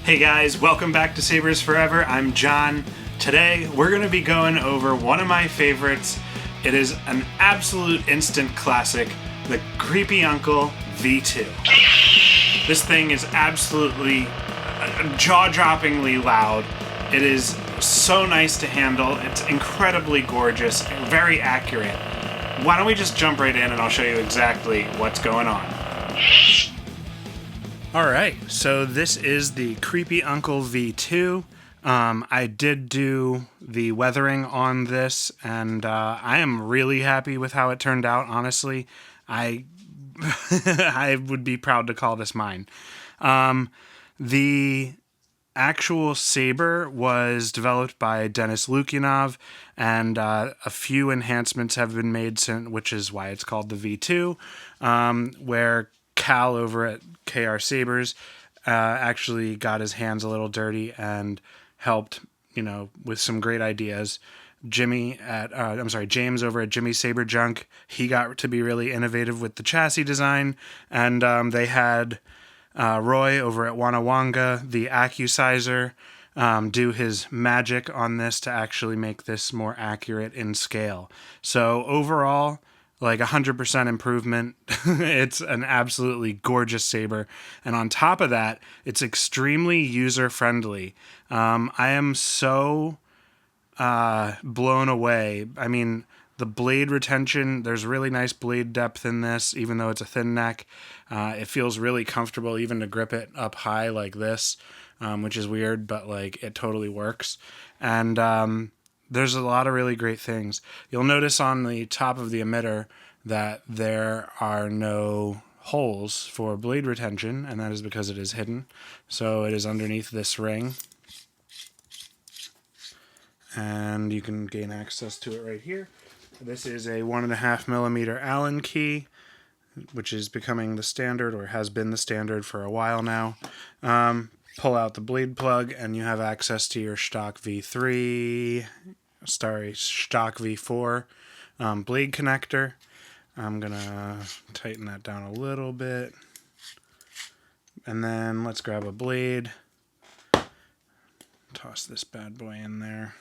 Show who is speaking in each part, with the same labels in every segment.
Speaker 1: Hey guys, welcome back to Sabers Forever. I'm John. Today we're going to be going over one of my favorites. It is an absolute instant classic, the Creepy Uncle V2. This thing is absolutely jaw-droppingly loud. It is so nice to handle. It's incredibly gorgeous, very accurate. Why don't we just jump right in and I'll show you exactly what's going on. Alright, so this is the Creepy Uncle V2. I did do the weathering on this, and I am really happy with how it turned out, honestly. I would be proud to call this mine. The actual saber was developed by Denis Lukyanov, and a few enhancements have been made, which is why it's called the V2, where Cal over at KR Sabers actually got his hands a little dirty and helped, with some great ideas. James over at Jimmy Saber Junk, he got to be really innovative with the chassis design, and they had Roy over at Wanawanga, the Accusizer, do his magic on this to actually make this more accurate in scale. So overall, like 100% improvement. It's an absolutely gorgeous saber. And on top of that, it's extremely user-friendly. I am so blown away. I mean, the blade retention, there's really nice blade depth in this, even though it's a thin neck. It feels really comfortable even to grip it up high like this, which is weird, but it totally works. And there's a lot of really great things. You'll notice on the top of the emitter that there are no holes for blade retention, and that is because it is hidden. So it is underneath this ring. And you can gain access to it right here. This is a 1.5mm Allen key, which is becoming the standard, or has been the standard for a while now. Pull out the blade plug, and you have access to your stock stock V4 blade connector. I'm gonna tighten that down a little bit, and then let's grab a blade, toss this bad boy in there.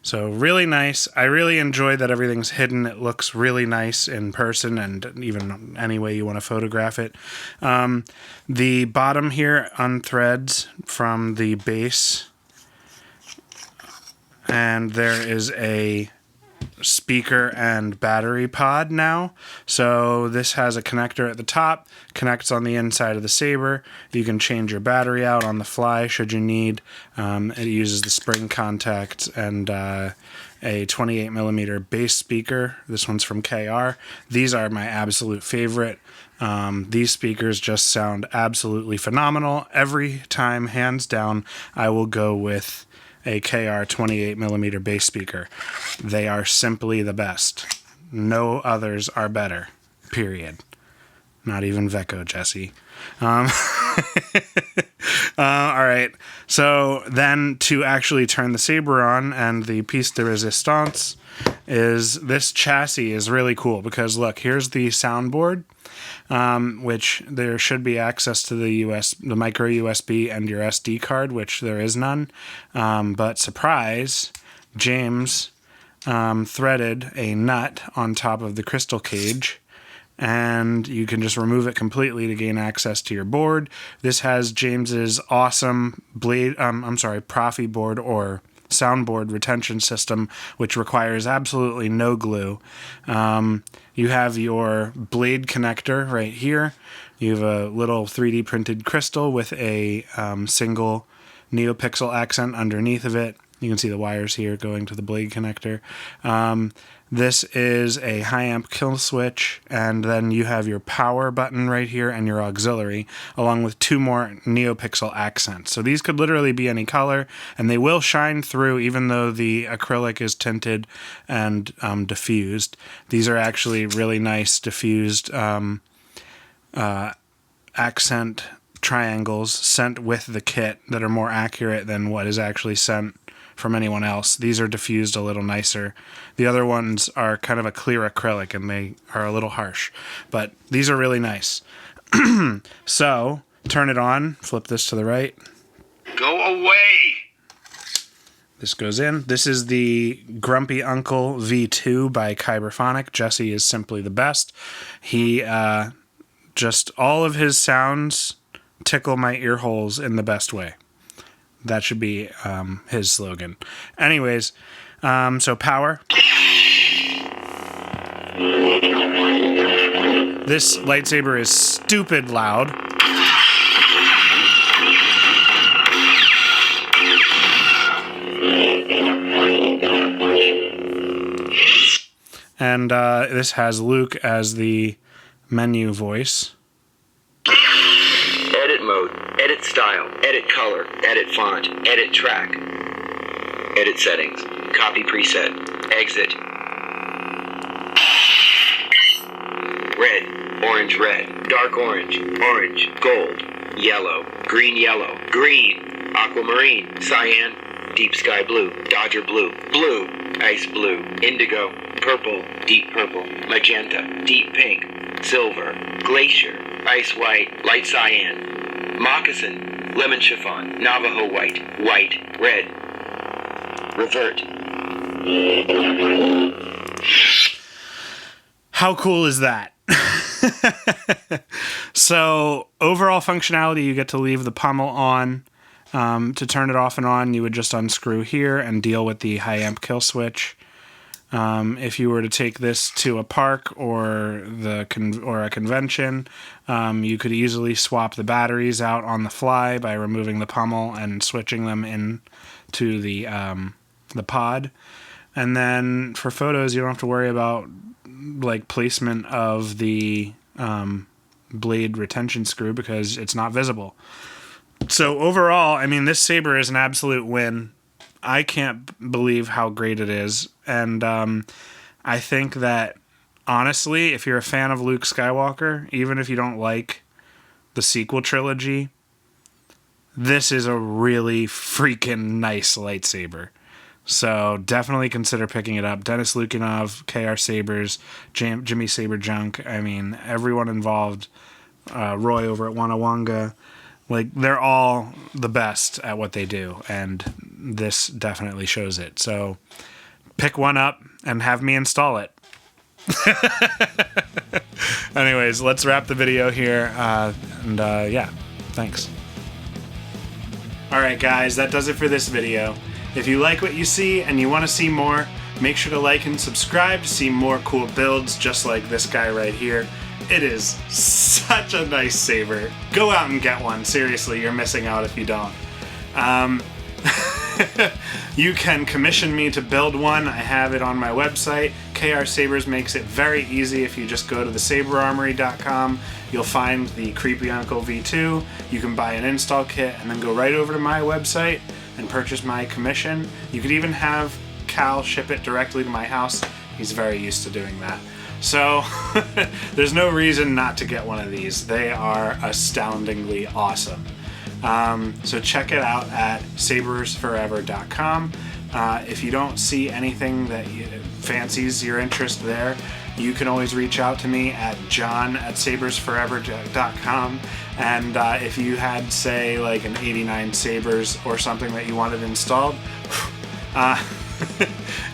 Speaker 1: So really nice. I really enjoy that everything's hidden. It looks really nice in person and even any way you want to photograph it. The bottom here unthreads from the base, and there is a speaker and battery pod now. So this has a connector at the top, connects on the inside of the saber. You can change your battery out on the fly should you need. It uses the spring contacts and a 28mm bass speaker. This one's from KR. These are my absolute favorite. These speakers just sound absolutely phenomenal. Every time, hands down, I will go with a KR 28mm bass speaker. They are simply the best. No others are better. Period. Not even Vecco, Jesse. All right. So then to actually turn the saber on, and the piece de resistance is this chassis is really cool because look, here's the soundboard, which there should be access to the micro USB and your SD card, which there is none. But surprise, James threaded a nut on top of the crystal cage, and you can just remove it completely to gain access to your board. This has James's awesome Proffieboard or soundboard retention system, which requires absolutely no glue. You have your blade connector right here. You have a little 3D printed crystal with a single neopixel accent underneath of it. You can see the wires here going to the blade connector. This is a high amp kill switch, and then you have your power button right here and your auxiliary, along with 2 more neopixel accents. So these could literally be any color, and they will shine through even though the acrylic is tinted and diffused. These are actually really nice diffused accent triangles sent with the kit that are more accurate than what is actually sent from anyone else. These are diffused a little nicer. The other ones are kind of a clear acrylic and they are a little harsh, but these are really nice. So, turn it on, flip this to the right.
Speaker 2: Go away!
Speaker 1: This goes in. This is the Grumpy Uncle V2 by Kyberphonic. Jesse is simply the best. He, just all of his sounds tickle my ear holes in the best way. That should be his slogan. Anyways, so power. This lightsaber is stupid loud. And this has Luke as the menu voice.
Speaker 2: Edit mode, edit style, edit color, edit font, edit track, edit settings, copy preset, exit. Red, orange, red, dark orange, orange, gold, yellow, green, aquamarine, cyan, deep sky blue, dodger blue, blue, ice blue, indigo, purple, deep purple, magenta, deep pink, silver, glacier, ice white, light cyan, moccasin, lemon chiffon, Navajo white, white, red, revert.
Speaker 1: How cool is that? So, overall functionality, you get to leave the pommel on. To turn it off and on, you would just unscrew here and deal with the high amp kill switch. If you were to take this to a park or a convention, you could easily swap the batteries out on the fly by removing the pommel and switching them in to the pod. And then for photos, you don't have to worry about like placement of the blade retention screw because it's not visible. So overall, I mean, this saber is an absolute win. I can't believe how great it is. And I think that, honestly, if you're a fan of Luke Skywalker, even if you don't like the sequel trilogy, this is a really freaking nice lightsaber. So definitely consider picking it up. Dennis Lukinov, KR Sabers, Jimmy Saber Junk. I mean, everyone involved. Roy over at Wanawanga. Like, they're all the best at what they do, and this definitely shows it. So pick one up and have me install it. Anyways, let's wrap the video here. Yeah, thanks. All right, guys, that does it for this video. If you like what you see and you want to see more, make sure to like and subscribe to see more cool builds just like this guy right here. It is such a nice saber. Go out and get one. Seriously, you're missing out if you don't. You can commission me to build one. I have it on my website. KR Sabers makes it very easy. If you just go to thesaberarmory.com, you'll find the Creepy Uncle V2. You can buy an install kit and then go right over to my website and purchase my commission. You could even have Cal ship it directly to my house. He's very used to doing that. So there's no reason not to get one of these. They are astoundingly awesome. So check it out at sabersforever.com. If you don't see anything that fancies your interest there, you can always reach out to me at john@sabersforever.com. And if you had, say, like an 89 Sabers or something that you wanted installed,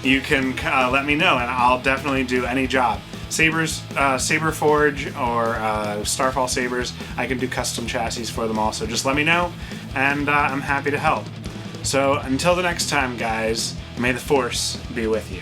Speaker 1: you can let me know, and I'll definitely do any job. Sabers, Saber Forge, or Starfall Sabers, I can do custom chassis for them all, so just let me know, and I'm happy to help. So until the next time, guys, may the Force be with you.